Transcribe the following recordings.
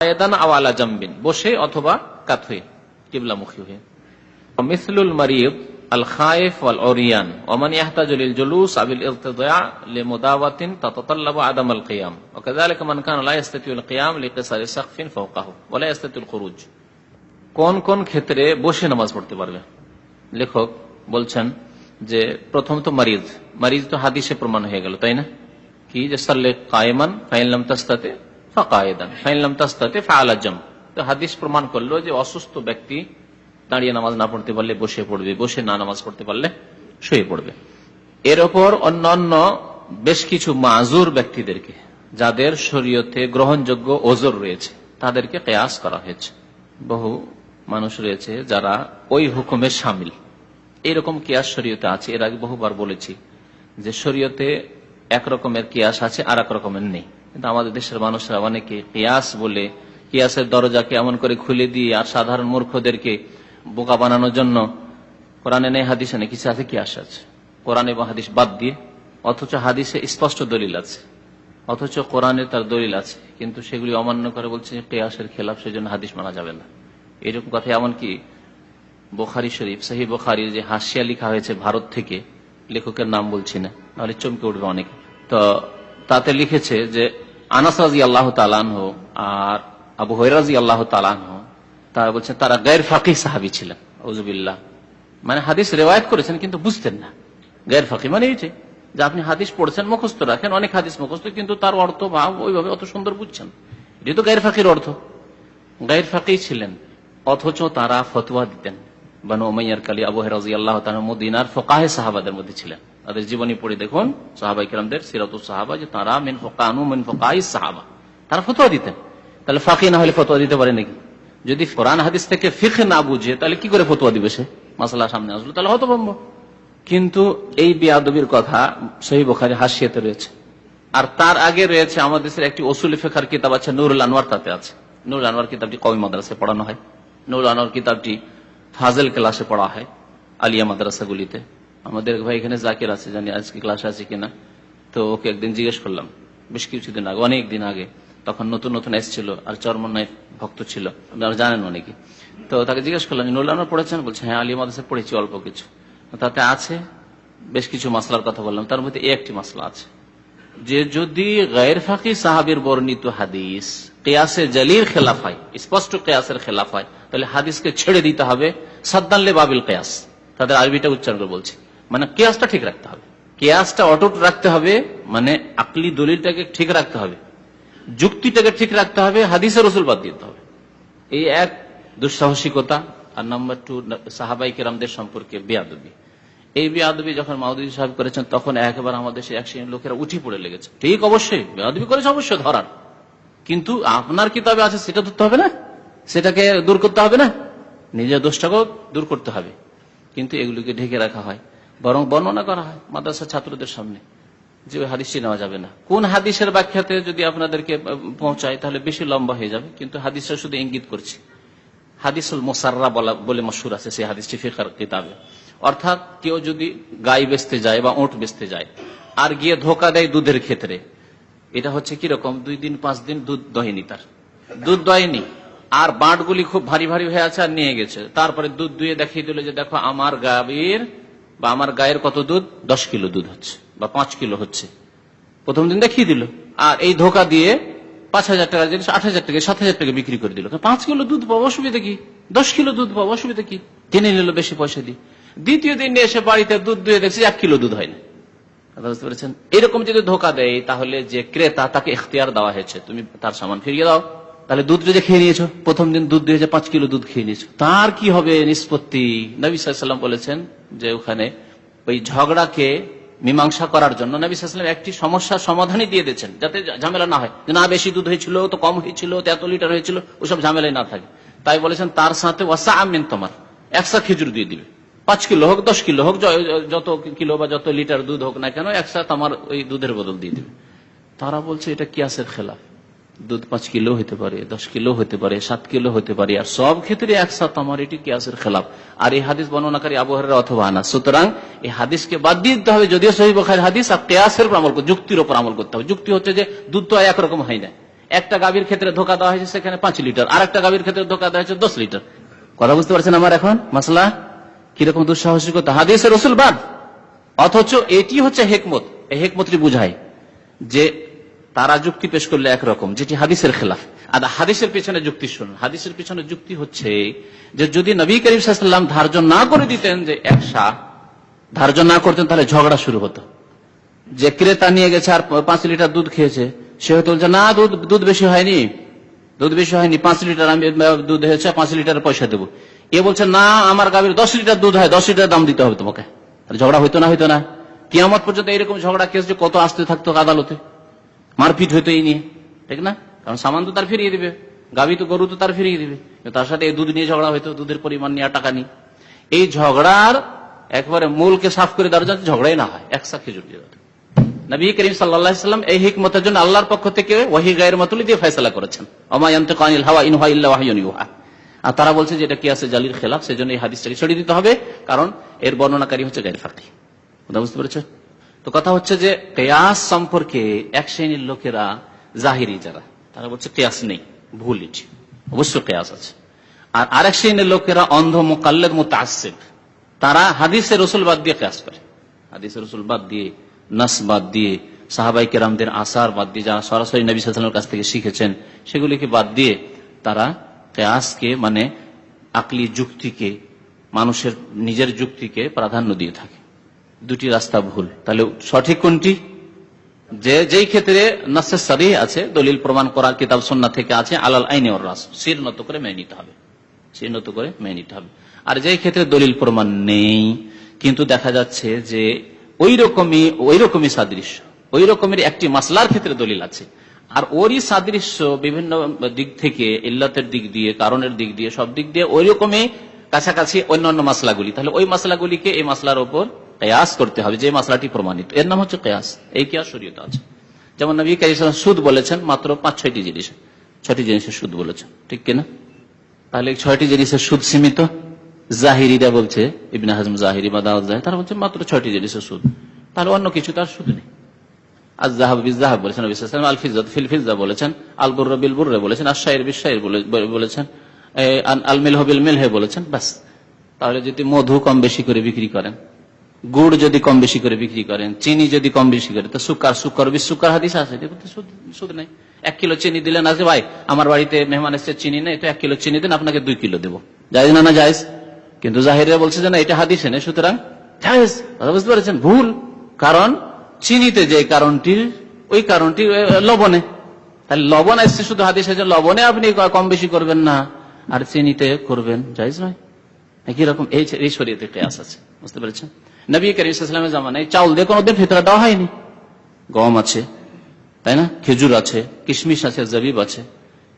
কায়েদান আও আলা জামবিন, বসে অথবা কাত হয়ে, কিবলামুখী হয়ে। মিসলুল মারিদ আল খায়েফ ওয়াল উরিয়ান ওয়া মান ইয়াহতাজু লিল জুলুস আও লিল ইরতিদা লিমুদাওয়াতিন তাতাতাল্লাবু আদাম আল কিয়াম ওয়া কাযালিকা মান কানা লা ইস্তাতিউল কিয়াম লিকিসারি সাকফিন ফাওকাহু ওয়া লা ইস্তাতিউল খুরুজ। কোন কোন ক্ষেত্রে বসে নামাজ পড়তে পারবে? লেখক বলছেন যে প্রথম তো মারিদ তো হাদিসে প্রমাণ হয়ে গেল, তাই না? কি যে সাল্লে কায়েমান ফাইন লাম তাস্তাতি ফাকায়েদান ফাইন লাম তাস্তাতি ফাআলা জাম। তো হাদিস প্রমাণ করলো যে অসুস্থ ব্যক্তি দাঁড়িয়ে নামাজ না পড়তে পারলে বসে পড়বে, বসে না নামাজ পড়তে পারলে শুয়ে পড়বে। এর ওপর অন্যান্য বেশ কিছু মাজুর ব্যক্তিদেরকে, যাদের শরীয়তে গ্রহণযোগ্য ওজর রয়েছে, তাদেরকে কিয়াস করা হয়েছে। বহু মানুষ রয়েছে যারা ওই হুকুমে শামিল। এইরকম কিয়াস শরীয়তে আছে। এর আগে বহুবার বলেছি যে শরীয়তে এক রকমের কিয়াস আছে, আর এক রকমের নেই। কিন্তু আমাদের দেশের মানুষরা অনেকে কিয়াস বলে কিয়াসের দরজাকে এমন করে খুলে দিয়ে আর সাধারণ মূর্খদেরকে বোকা বানানোর জন্য কোরআনে নেই হাদিসে নেই কিছু আছে কিয়াস আছে, কোরআন এবং হাদিস বাদ দিয়ে। অথচ হাদিসে স্পষ্ট দলিল আছে, অথচ কোরআনে তার দলিল আছে, কিন্তু সেগুলি অমান্য করে বলছে কিয়াসের খেলাফ, সেজন্য হাদিস মানা যাবে না। এরকম কথা এমনকি বুখারী শরীফ, সহিহ বুখারীর যে হাসিয়া লেখা হয়েছে ভারত থেকে, লেখকের নাম বলছি না, নাহলে চমকে উঠবে অনেকে, তো তাতে লিখেছে যে আনাস রাদিয়াল্লাহু তাআলা আনহু আর আবু হুরায়রা রাদিয়াল্লাহু তাআলা আনহু, তারা বলছেন তারা গায়র ফাকিহ সাহাবী ছিলেন। আউযুবিল্লাহ, মানে হাদিস রিওয়ায়াত করেছেন কিন্তু বুঝতেন না। গায়র ফাকিহ মানে এই যে আপনি হাদিস পড়ছেন, মুখস্থ রাখেন, অনেক হাদিস মুখস্থ, কিন্তু তার অর্থ বা ওইভাবে অত সুন্দর বুঝছেন, এটি তো গায়র ফাকিহর অর্থ। গায়র ফাকিহ ছিলেন, অথচ তারা ফতোয়া দিতেন। বানু উমাইয়ার কালী আবু হুরায়রা রাদিয়াল্লাহু তাআলা মদিনার ফুকাহে সাহাবাদের মধ্যে ছিলেন। তাদের জীবনী পড়ে দেখুন, সাহাবায়ে কেরামদের সিরাতুস সাহাবা, যে তারা মিন ফুকানু মিন ফুকাহিস সাহাবা, তারা ফতোয়া দিতেন। তাহলে ফাকিহ না হলে ফতোয়া দিতে পারে নাকি? যদি কোরআন হাদিস থেকে ফিকহ না বুঝে তাহলে কি করে ফতোয়া দিবে? সে মাসলা সামনে আসলো তাহলে হতভম্ব। কিন্তু এই বেয়াদবির কথা সহিহ বুখারী হাসিয়াতে রয়েছে। আর তার আগে রয়েছে আমাদের দেশের একটি উসুল ফিকহের কিতাব আছে, নুরুল আনোয়ার, তাতে আছে। নুরুল আনোয়ার কিতাবটি কওমি মাদ্রাসায় পড়ানো হয়। নুরুল আনোয়ার কিতাবটি ফাজেল ক্লাসে পড়া হয় আলিয়া মাদ্রাসাগুলিতে। আমাদের ভাই এখানে জাকির আছে, জানি আজকে ক্লাস আছে কিনা, তো ওকে একদিন জিজ্ঞেস করলাম, বেশ কিছুদিন আগে, অনেক দিন আগে, তখন নতুন নতুন এসেছিল আর চরমনায় ভক্ত ছিল, আপনারা জানেন অনেকে। তো তাকে জিজ্ঞেস করলাম, নুরুল আনোয়ার পড়েছেন? বলছে হ্যাঁ, আলিয়া মাদ্রাসায় পড়েছি অল্প কিছু। তাতে আছে বেশ কিছু মাসলার কথা বললাম, তার মধ্যে একটি মাসলা আছে যে যদি গায়র ফাকিহ সাহাবীর বর্ণিত হাদিস কিয়াসে জালির খেলাফ হয়, স্পষ্ট কিয়াসের খেলাফ হয়, তাহলে হাদিসকে ছেড়ে দিতে হবে। সাদ্দান লি বাবিল কিয়াস, তাদের আরবিটা উচ্চারণ করে বলছি, মানে কিয়াসটা ঠিক রাখতে হবে, কিয়াসটা অটুট রাখতে হবে, মানে আকলি দলিলটাকে ঠিক রাখতে হবে, যুক্তিটাকে ঠিক রাখতে হবে, হাদিসের রসুল বাদ দিতে হবে। এই এক দুঃসাহসিকতা। আর নাম্বার 2, সাহাবায়ে কেরামদের সম্পর্কে বেয়াদবি। এই বেয়াদবি যখন মাউদুদী সাহেব করেছেন, তখন একবার আমাদের এক শ্রেণীর লোকেরা উঠে পড়ে লেগেছে। ঠিক, অবশ্যই বেয়াদবি করেছে, অবশ্যই ধরার, কিন্তু আপনার কিতাবে আছে সেটা ধরতে হবে না, সেটাকে দূর করতে হবে না, নিজের দোষটাকেও দূর করতে হবে। কিন্তু এগুলিকে ঢেকে রাখা হয়, বরং বর্ণনা করা হয় মাদ্রাসা ছাত্রদের সামনে যে ওই হাদিসটি নেওয়া যাবে না। কোন হাদিসের ব্যাখ্যাতে যদি আপনাদেরকে পৌঁছায় তাহলে বেশি লম্বা হয়ে যাবে, কিন্তু হাদিসটা শুধু ইঙ্গিত করছি। হাদিসুল মুসাররা বলে মশহুর আছে সেই হাদিসটি ফিকহের কিতাবে। অর্থাৎ কেউ যদি গাই বেচতে যায় বা ওঁট বেচতে যায় আর গিয়ে ধোকা দেয় দুধের ক্ষেত্রে, এটা হচ্ছে কিরকম, 2 দিন 5 দিন দুধ দহয়নি, তার দুধ দহয়নি, আর বাঁটগুলি খুব ভারী ভারী হয়ে আছে আর নিয়ে গেছে, তারপরে দুধ দুয়ে দেখিয়ে দিল যে দেখো আমার গাভীর বা আমার গায়ের কত দুধ, 10 কিলো দুধ হচ্ছে বা 5 কিলো হচ্ছে, প্রথম দিন দেখিয়ে দিল। আর এই ধোকা দিয়ে 5,000 টাকার জিনিস 8,000 টাকা 7,000 টাকা বিক্রি করে দিল। 5 কিলো দুধ পাবো, অসুবিধা কি? 10 কিলো দুধ পাবো, অসুবিধা কি? কিনে নিল বেশি পয়সা দিয়ে। দ্বিতীয় দিন এসে বাড়িতে দুধ দুয়ে দেখছি 1 কিলো দুধ হয় না। বুঝতে পেরেছেন? এরকম যদি ধোকা দেয় তাহলে যে ক্রেতা, তাকে ইখতিয়ার দেওয়া হয়েছে, তুমি তার সামান ফিরিয়ে দাও। তাহলে দুধ যদি খেয়ে নিয়েছো, প্রথম দিন দুধ দিয়ে 5 কিলো দুধ খেয়ে নিয়েছো, তার কি হবে নিষ্পত্তি? নবী সাল্লাল্লাহু আলাইহি ওয়াসাল্লাম বলেছেন যে ওখানে ওই ঝগড়াকে মীমাংসা করার জন্য নবী সাল্লাল্লাহু আলাইহি ওয়াসাল্লাম একটি সমস্যার সমাধানই দিয়ে দিয়েছেন, যাতে ঝামেলা না হয়, যে না বেশি দুধ হয়েছিল তো কম হয়েছিল তো এত লিটার হয়েছিল, ওসব ঝামেলাই না থাকে। তাই বলেছেন তার সাথে ওয়াসা মিন তোমার, 100 খেজুর দিয়ে দিবে, 5 কিলো হোক 10 কিলো হোক, যত কিলো বা যত লিটার দুধ হোক না কেন, 100 তোমার ওই দুধের বদল দিয়ে দিবে। তারা বলছে এটা কিয়াসের খেলাফ, দুধ 5 কিলো হতে পারে, 10 কিলো হতে পারে, 7 কিলো হতে পারে, আর সব ক্ষেত্রে 100 আমার, এটি কিয়াসের খেলাফ। আর এই হাদিস বর্ণনাকারী আবু হুরায়রা অথবা আনাস। সুতরাং এই হাদিসকে বাদ দিয়ে দিতে হবে, যদিও সহিহ বুখারীর হাদিস, আর কিয়াসের উপর আমল, যুক্তির উপর আমল করতে হবে। যুক্তি হচ্ছে যে দুধ তো একরকম হয় না, একটা গাভীর ক্ষেত্রে ধোকা দেওয়া হয়েছে সেখানে 5 লিটার, আর একটা গাভীর ক্ষেত্রে ধোকা দেওয়া হয়েছে 10 লিটার। কথা বুঝতে পারছেন আমার এখন মাসলা কিরকম দুঃসাহসিকতা, হাদিসে রসুল বাদ, অথচ এটি হচ্ছে হেকমত। এই হেকমতটি বুঝায় যে তারা যুক্তি পেশ করলে একরকম, যেটি হাদিসের খেলাফ। আর হাদিসের পেছনে যুক্তি শুনুন। হাদিসের পেছনে যুক্তি হচ্ছে যে যদি নবী করিম সাল্লাল্লাহু আলাইহি ওয়াসাল্লাম ধার্য না করে দিতেন যে 100 ধার্য না করতেন, তাহলে ঝগড়া শুরু হতো। যে ক্রেতা নিয়ে গেছে আর 5 লিটার দুধ খেয়েছে, সে হয়তো বলছে না দুধ বেশি হয়নি, দুধ বেশি হয়নি, 5 লিটার আমি দুধ হয়েছে, 5 লিটারের পয়সা দেবো। এ বলছে না আমার গাভীর 10 লিটার দুধ হয়, 10 লিটার দাম দিতে হবে তোমাকে। ঝগড়া হইতো না? হইতো না? কিয়ামত পর্যন্ত এইরকম ঝগড়া কেস যে কত আসতে থাকতো আদালতে, মারপিট হইতো এই নিয়ে, ঠিক না? কারণ সামান তো তার ফিরিয়ে দিবে, গাভী তো গরু তো তার ফিরিয়ে দিবে, তার সাথে এই দুধ নিয়ে ঝগড়া হইতো, দুধের পরিমাণ নিয়ে টাকা নিয়ে। এই ঝগড়ার একবারে মূলকে সাফ করে দেওয়ার জন্য ঝগড়াই না হয়, একসা খেজুর দিয়ে দেওয়া। নবী করিম সাল্লাল্লাহু আলাইহি ওয়াসাল্লাম এই হিকমতের জন্য আল্লাহর পক্ষ থেকে ওহী গায়র মাতুলি দিয়ে ফয়সালা করেছেন, ওমা ইয়ানতিকু আনিল হাওয়া ইন হুয়া ইল্লা ওয়াহয়ুন ইউহা। আর তারা বলছে যে এটা কিয়াসে জালির খেলাফ, সেজন্য এই হাদিসটাকে ছড়িয়ে দিতে হবে, কারণ এর বর্ণনাকারী হচ্ছে গায়র ফাকিহ। কথা বুঝতে পেরেছো? তো কথা হচ্ছে যে কিয়াস সম্পর্কে এক শ্রেণীর লোকেরা, জাহিরি যারা, তারা বলছে কিয়াস নেই, ভুল, এটি অবশ্য কিয়াস আছে। আর আরেক শ্রেণীর লোকেরা অন্ধ মুকাল্লিদ মুতাআসসিব, তারা হাদিসে রাসূল বাদ দিয়ে কিয়াস করে। হাদিসে রাসূল বাদ দিয়ে, নাস বাদ দিয়ে, সাহাবায়ে কেরামদের আসার বাদ দিয়ে, যারা সরাসরি নবী সাল্লাল্লাহু আলাইহি ওয়াসাল্লামের কাছ থেকে শিখেছেন, সেগুলিকে বাদ দিয়ে তারা কিয়াসকে, মানে আকলি যুক্তিকে, মানুষের নিজের যুক্তিকে প্রাধান্য দিয়ে থাকে। দুটি রাস্তা ভুল। তাহলে সঠিক কোনটি? যেই ক্ষেত্রে নাসে সরিহ আছে, দলিল প্রমাণ করার কিতাব সুন্নাহ থেকে আছে, আলাল আইনি ওয়ার রাস, শির নত করে মেনে নিতে হবে, শির নত করে মেনে নিতে হবে। আর যেই ক্ষেত্রে দলিল প্রমাণ নেই, কিন্তু দেখা যাচ্ছে যে ওই রকমই সাদৃশ্য, ওই রকমের একটি মাসলার ক্ষেত্রে দলিল আছে, আর ওরই সাদৃশ্য বিভিন্ন দিক থেকে, ইল্লাতের দিক দিয়ে, কারণের দিক দিয়ে, সব দিক দিয়ে ওই রকমই কাছাকাছি অন্যান্য মাসলাগুলি, তাহলে ওই মাসলাগুলিকে এই মাসলার উপর কিয়াস করতে হবে, যে মাসলাটি প্রমাণিত। এর নাম হচ্ছে কিয়াস। এই কিয়াস শরীয়তে আছে। যেমন নবী কারীম সাল্লাল্লাহু আলাইহি ওয়াসাল্লাম সুদ বলেছেন মাত্র 5-6টি জিনিস, 6টি জিনিসের সুদ বলেছেন, ঠিক কিনা? তাহলে 6টি জিনিসের সুদ সীমিত। জাহিরিরা বলছে, ইবনে হাজম জাহিরি বা দাউদ জাহিরি, তারা বলছে মাত্র 6টি জিনিসের সুদ, তাহলে অন্য কিছু তার সুদ নেই। আয-যাহাব বিয-যাহাব বলেছেন নবী সাল্লাল্লাহু আলাইহি ওয়াসাল্লাম, আল-ফিজ্জাত ফিল ফিজ্জা বলেছেন, আল-বুররা বিল বুররা বলেছেন, আশ-শাইর বিশ-শাইর বলেছেন, আল-মিলহু বিল মিলহি বলেছেন। বাস। তাহলে যদি মধু কম বেশি করে বিক্রি করেন, গুড় যদি কম বেশি করে বিক্রি করেন, চিনি যদি কম বেশি করে, তো সুকার বিশ সুকার হাদিস আছে, সুদ নাই। 1 কিলো চিনি দিলেন, আজকে ভাই আমার বাড়িতে মেহমান এসেছে, চিনি নেই, তো 1 কিলো চিনি দেন, আপনাকে 2 কিলো দেবো। জায়েজ না? না জায়েজ। কিন্তু জাহিরা বলছে যে না, এটা হাদিসে নেই, সুতরাং জায়েজ। বুঝতে পারছেন? ভুল। কারণ চিনিতে যে কারণটি, ওই কারণটি লবণে, তাহলে লবণ আসছে শুধু হাদিসে, যে লবণে আপনি কম বেশি করবেন না আর চিনিতে করবেন, জায়েজ নয়। একই রকম এই শরীয়তে কিয়াস আছে। বুঝতে পেরেছেন? নবী করিম সাল্লাল্লাহু আলাইহি ওয়াসাল্লামের জামানায় চাউল দিয়ে কোনোদিন ফিতরা দেওয়া হয়নি। গম আছে, তাই না, খেজুর আছে, কিশমিশ আছে, জবিব আছে,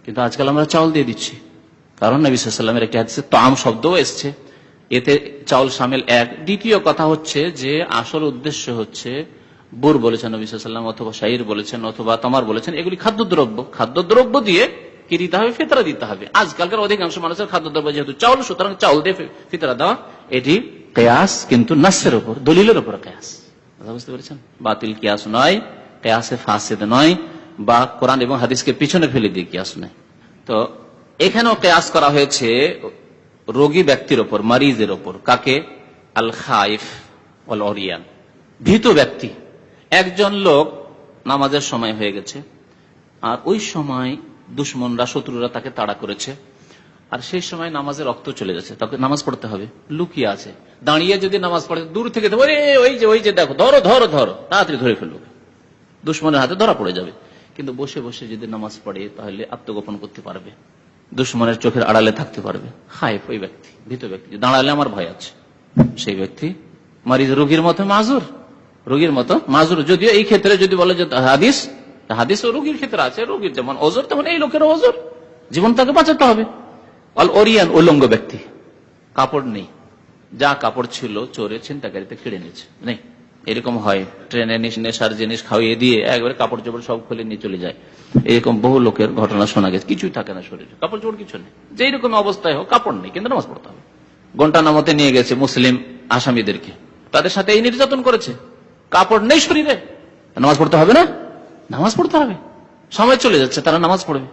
কিন্তু আজকাল আমরা চাউল দিয়ে দিচ্ছি। কারণ নবী সাল্লাল্লাহু আলাইহি ওয়াসাল্লামের একটি হাদিসে তাম শব্দও এসছে, এতে চাউল শামিল এক। দ্বিতীয় কথা হচ্ছে যে আসল উদ্দেশ্য হচ্ছে, বুর বলেছেন নবী সাল্লাল্লাহু আলাইহি ওয়াসাল্লাম, অথবা শাইর বলেছেন, অথবা তামার বলেছেন, এগুলি খাদ্যদ্রব্য দিয়ে কি দিতে হবে? ফিতরা দিতে হবে। আজকালকার অধিকাংশ মানুষের খাদ্যদ্রব্য যেহেতু চাউল, সুতরাং চাউল দিয়ে ফিতরা দেওয়া, এটি কিয়াস, কিন্তু নাসের উপর, দলিলের উপর কিয়াস। বুঝতে পেরেছেন? বাতিল কিয়াস নয়, কিয়াসে ফাসিদ নয়, বা কোরআন এবং হাদিসকে পিছনে ফেলে দিয়ে কিয়াস নয়। তো এখানেও কিয়াস করা হয়েছে রোগী ব্যক্তির উপর, মারিজের উপর। কাকে? আল খাইফ ওয়াল ওরিয়ান, ভীত ব্যক্তি। একজন লোক নামাজের সময় হয়ে গেছে, আর ওই সময় দুশ্মনরা, শত্রুরা তাকে তাড়া করেছে, আর সেই সময় নামাজের রক্ত চলে যাচ্ছে, তাকে নামাজ পড়তে হবে। লুকিয়ে আছে, দাঁড়িয়ে যদি নামাজ পড়ে, দূর থেকে ওই যে দেখো, ধরো ধরো ধরো, তাড়াতাড়ি ধরে ফেলবে, দুশ্মনের হাতে ধরা পড়ে যাবে। কিন্তু বসে বসে যদি নামাজ পড়ে, তাহলে আত্মগোপন করতে পারবে, দুশ্মনের চোখের আড়ালে থাকতে পারবে। খাইফ, ওই ব্যক্তি, ভীত ব্যক্তি, দাঁড়ালে আমার ভয় আছে, সেই ব্যক্তি মারিজ, রোগীর মতো মাজুর, রোগীর মতো মাজুর। যদিও এই ক্ষেত্রে যদি বলে যে হাদিস ও রোগীর ক্ষেত্রে আছে, রোগীর যেমন ওজর তেমন এই লোকের ওজর, জীবন তাকে বাঁচাতে হবে। অল ওরিয়ান, উলঙ্গ ব্যক্তি, কাপড় নেই, যা কাপড় ছিল চোরে ছিনতাইকারীতে কেড়ে নিয়েছে, নেই। এরকম হয়, ট্রেনে নেশার জিনিস খাওয়িয়ে দিয়ে একবারে কাপড় চোপড় সব খুলে নিয়ে চলে যায়। এরকম বহু লোকের ঘটনা শোনা গেছে, কিছুই থাকে না শরীরে, কাপড় চোপড় কিছু নেই। যেই রকম অবস্থায় হোক, কাপড় নেই, কিন্তু নামাজ পড়তে হবে। গন্টানামতে নিয়ে গেছে মুসলিম আসামিদেরকে, তাদের সাথে এই নির্যাতন করেছে, কাপড় নেই শরীরে, নামাজ পড়তে হবে না? নামাজ পড়তে হবে। সময় চলে যাচ্ছে, তারা নামাজ পড়বে।